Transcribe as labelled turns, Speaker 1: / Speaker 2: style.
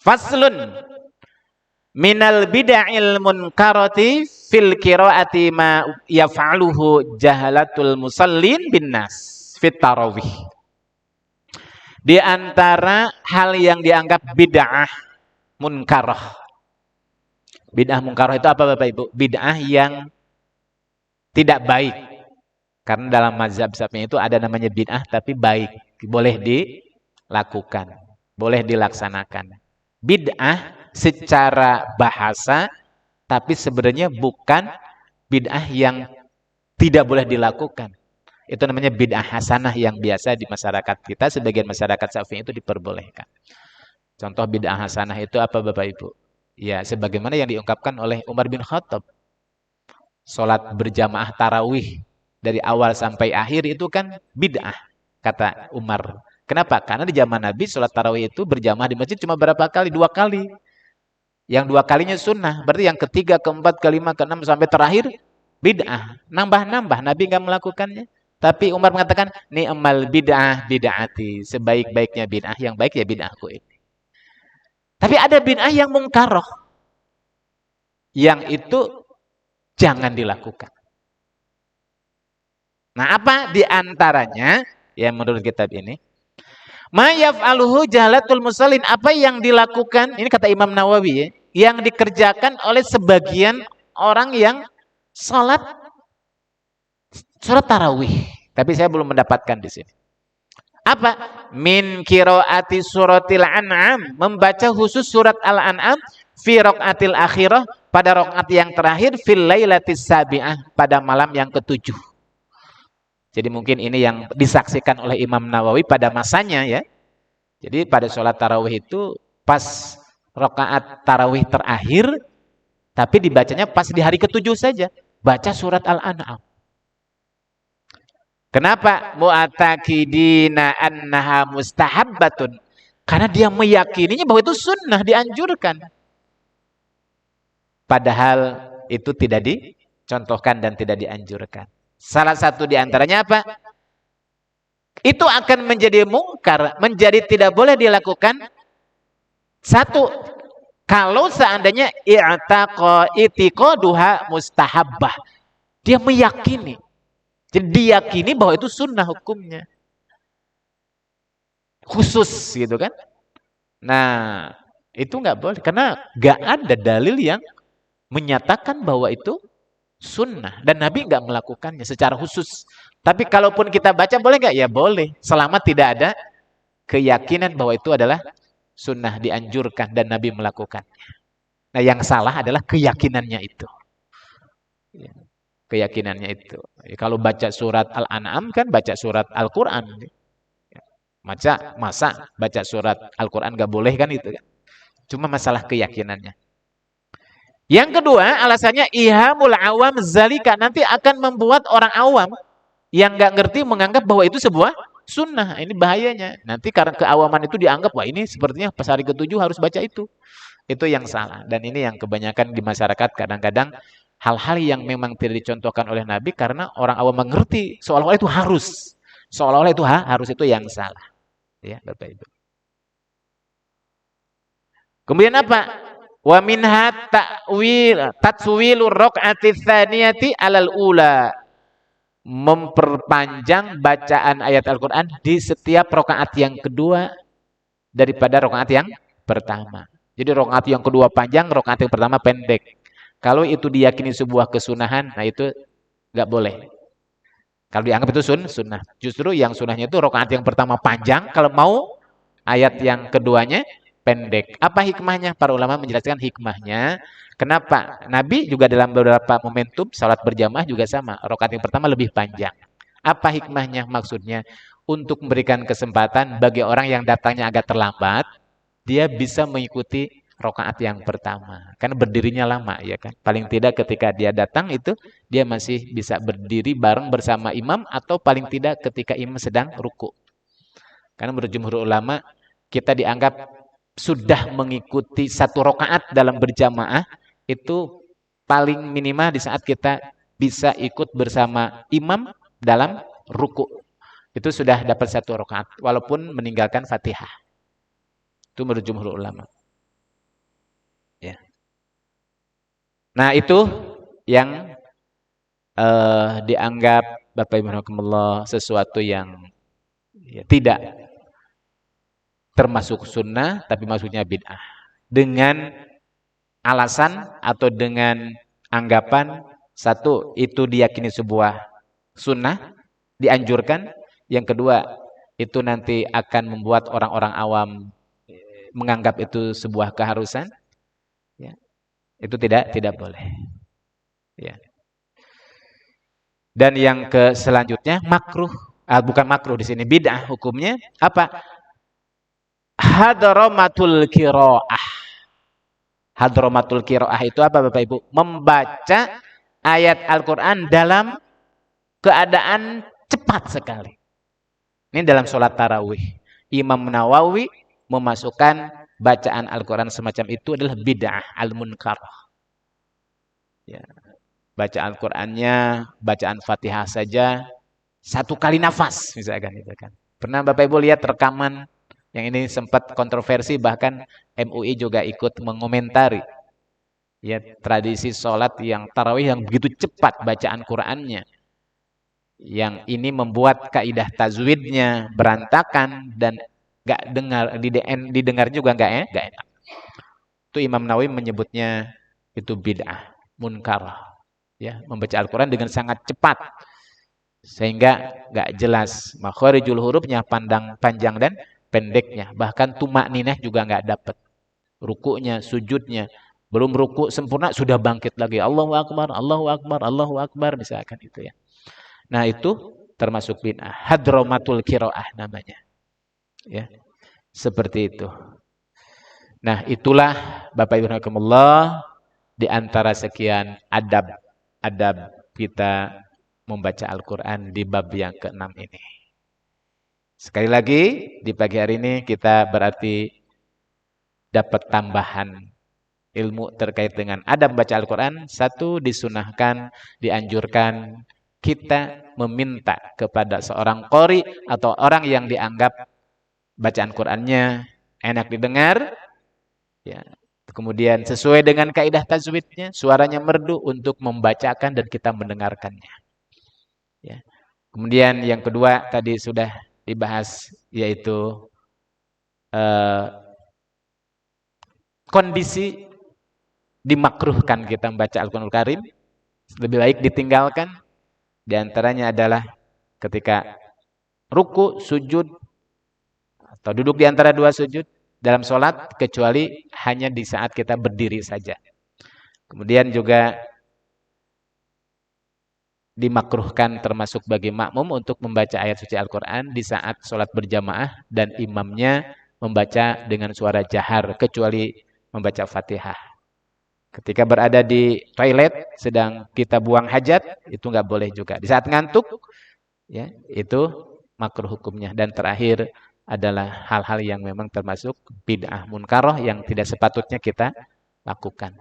Speaker 1: Faslun minal bid'il munkarati fil qiraati ma yaf'aluhu jahalatul musallin bin nas fit tarawih. Di antara hal yang dianggap bid'ah munkarah. Bid'ah munkarah itu apa Bapak Ibu? Bid'ah yang tidak baik. Karena dalam mazhab Syafi'i itu ada namanya bid'ah tapi baik, boleh dilakukan, boleh dilaksanakan. Bid'ah secara bahasa tapi sebenarnya bukan bid'ah yang tidak boleh dilakukan. Itu namanya bid'ah hasanah yang biasa di masyarakat kita, sebagian masyarakat Syafi'i itu diperbolehkan. Contoh bid'ah hasanah itu apa Bapak Ibu? Ya, sebagaimana yang diungkapkan oleh Umar bin Khattab. Salat berjamaah tarawih dari awal sampai akhir itu kan bid'ah, kata Umar. Kenapa? Karena di zaman Nabi salat tarawih itu berjamaah di masjid cuma berapa kali? 2 kali. Yang 2 kalinya sunnah. Berarti yang ketiga, keempat, kelima, keenam sampai terakhir bid'ah. Nambah-nambah. Nabi nggak melakukannya. Tapi Umar mengatakan, ni'mal bid'ah bid'ati. Sebaik-baiknya bid'ah. Yang baik ya bid'ahku ini. Tapi ada bid'ah yang mungkaroh. Yang itu jangan dilakukan. Nah, apa di antaranya yang menurut kitab ini? Ma yaf'aluhu jahalatul musallin, apa yang dilakukan, ini kata Imam Nawawi ya, yang dikerjakan oleh sebagian orang yang salat tarawih. Tapi saya belum mendapatkan di sini. Apa? Min qiraati suratil An'am, membaca khusus surat Al-An'am fi raqatil akhirah, pada rakaat yang terakhir, fil lailatis sabi'ah, pada malam yang ketujuh. Jadi mungkin ini yang disaksikan oleh Imam Nawawi pada masanya ya. Jadi pada sholat tarawih itu pas rakaat tarawih terakhir, tapi dibacanya pas di hari ketujuh saja. Baca surat Al-An'am. Kenapa? Mu'atakidina annaha mustahabbatun. Karena dia meyakininya bahwa itu sunnah, dianjurkan. Padahal itu tidak dicontohkan dan tidak dianjurkan. Salah satu di antaranya apa? Itu akan menjadi mungkar, menjadi tidak boleh dilakukan. Satu, kalau seandainya i'tiqaduha mustahabbah. Dia meyakini. Jadi diyakini bahwa itu sunnah hukumnya. Khusus gitu kan. Nah, itu nggak boleh. Karena nggak ada dalil yang menyatakan bahwa itu sunnah. Dan Nabi nggak melakukannya secara khusus. Tapi kalaupun kita baca boleh nggak? Ya boleh. Selama tidak ada keyakinan bahwa itu adalah sunnah, dianjurkan dan Nabi melakukannya. Nah yang salah adalah keyakinannya itu. Keyakinannya itu. Kalau baca surat Al-An'am kan baca surat Al-Quran. Masa baca surat Al-Quran nggak boleh kan itu kan. Cuma masalah keyakinannya. Yang kedua, alasannya ihamul awam zalika, nanti akan membuat orang awam yang nggak ngerti menganggap bahwa itu sebuah sunnah. Ini bahayanya. Nanti karena keawaman itu dianggap, wah ini sepertinya pas hari ketujuh harus baca itu. Itu yang salah. Dan ini yang kebanyakan di masyarakat kadang-kadang hal-hal yang memang tidak dicontohkan oleh Nabi karena orang awam mengerti seolah-olah itu harus. Seolah-olah itu harus, itu yang salah. Ya, Bapak Ibu. Kemudian apa? Wa minha tatswilur raq'ati tsaniyati 'alal ula. Memperpanjang bacaan ayat Al-Qur'an di setiap rakaat yang kedua daripada rakaat yang pertama. Jadi rakaat yang kedua panjang, rakaat yang pertama pendek. Kalau itu diyakini sebuah kesunahan, nah itu nggak boleh. Kalau dianggap itu sunnah. Justru yang sunnahnya itu rakaat yang pertama panjang, kalau mau ayat yang keduanya pendek. Apa hikmahnya? Para ulama menjelaskan hikmahnya. Kenapa? Nabi juga dalam beberapa momentum salat berjamaah juga sama. Rakaat yang pertama lebih panjang. Apa hikmahnya? Maksudnya untuk memberikan kesempatan bagi orang yang datangnya agak terlambat, dia bisa mengikuti rakaat yang pertama. Karena berdirinya lama ya kan. Paling tidak ketika dia datang itu dia masih bisa berdiri bareng bersama imam atau paling tidak ketika imam sedang ruku. Karena menurut jumhur ulama kita dianggap sudah mengikuti satu rakaat dalam berjamaah itu paling minimal di saat kita bisa ikut bersama imam dalam ruku. Itu sudah dapat satu rakaat walaupun meninggalkan Fatihah. Itu menurut jumhur ulama. Nah, itu yang dianggap Bapak Ibu rahimakumullah sesuatu yang ya, tidak termasuk sunnah tapi masuknya bid'ah. Dengan alasan atau dengan anggapan satu itu diyakini sebuah sunnah, dianjurkan. Yang kedua, itu nanti akan membuat orang-orang awam menganggap itu sebuah keharusan. Ya, itu tidak boleh. Ya. Dan yang ke selanjutnya makruh, bukan makruh di sini bid'ah hukumnya apa? Hadramatul qiraah. Hadramatul qiraah itu apa Bapak Ibu? Membaca ayat Al-Qur'an dalam keadaan cepat sekali. Ini dalam sholat tarawih. Imam Nawawi memasukkan bacaan Al-Quran semacam itu adalah bid'ah al-munkar. Ya. Baca Al-Qurannya, bacaan Fatihah saja, satu kali nafas misalkan. Pernah Bapak Ibu lihat rekaman yang ini sempat kontroversi, bahkan MUI juga ikut mengomentari. Ya, tradisi sholat yang tarawih yang begitu cepat bacaan Qurannya. Yang ini membuat kaidah tajwidnya berantakan dan gak dengar didengar juga gak enak. Itu Imam Nawawi menyebutnya itu bid'ah, munkar. Ya, membaca Al-Quran dengan sangat cepat sehingga gak jelas makharijul hurufnya, panjang dan pendeknya. Bahkan tumakninah juga gak dapat. Rukuknya, sujudnya, belum rukuk sempurna sudah bangkit lagi. Allahu Akbar, Allahu Akbar, Allahu Akbar, misalkan itu ya. Nah, itu termasuk bid'ah. Hadramatul qiraah namanya. Ya. Seperti itu. Nah, itulah Bapak Ibu rahimakumullah di antara sekian adab kita membaca Al-Qur'an di bab yang ke-6 ini. Sekali lagi, di pagi hari ini kita berarti dapat tambahan ilmu terkait dengan adab baca Al-Quran. Satu, disunahkan, dianjurkan kita meminta kepada seorang qori atau orang yang dianggap bacaan Qurannya enak didengar, ya, kemudian sesuai dengan kaidah tajwidnya, suaranya merdu untuk membacakan dan kita mendengarkannya. Ya. Kemudian yang kedua tadi sudah dibahas, yaitu kondisi dimakruhkan kita membaca Al-Quranul Karim, lebih baik ditinggalkan. Di antaranya adalah ketika ruku, sujud, atau duduk di antara dua sujud dalam sholat, kecuali hanya di saat kita berdiri saja. Kemudian juga dimakruhkan termasuk bagi makmum untuk membaca ayat suci Al-Quran di saat sholat berjamaah dan imamnya membaca dengan suara jahar, kecuali membaca Fatihah. Ketika berada di toilet, sedang kita buang hajat, itu nggak boleh juga. Di saat ngantuk, ya, itu makruh hukumnya. Dan terakhir adalah hal-hal yang memang termasuk bid'ah munkaroh yang tidak sepatutnya kita lakukan.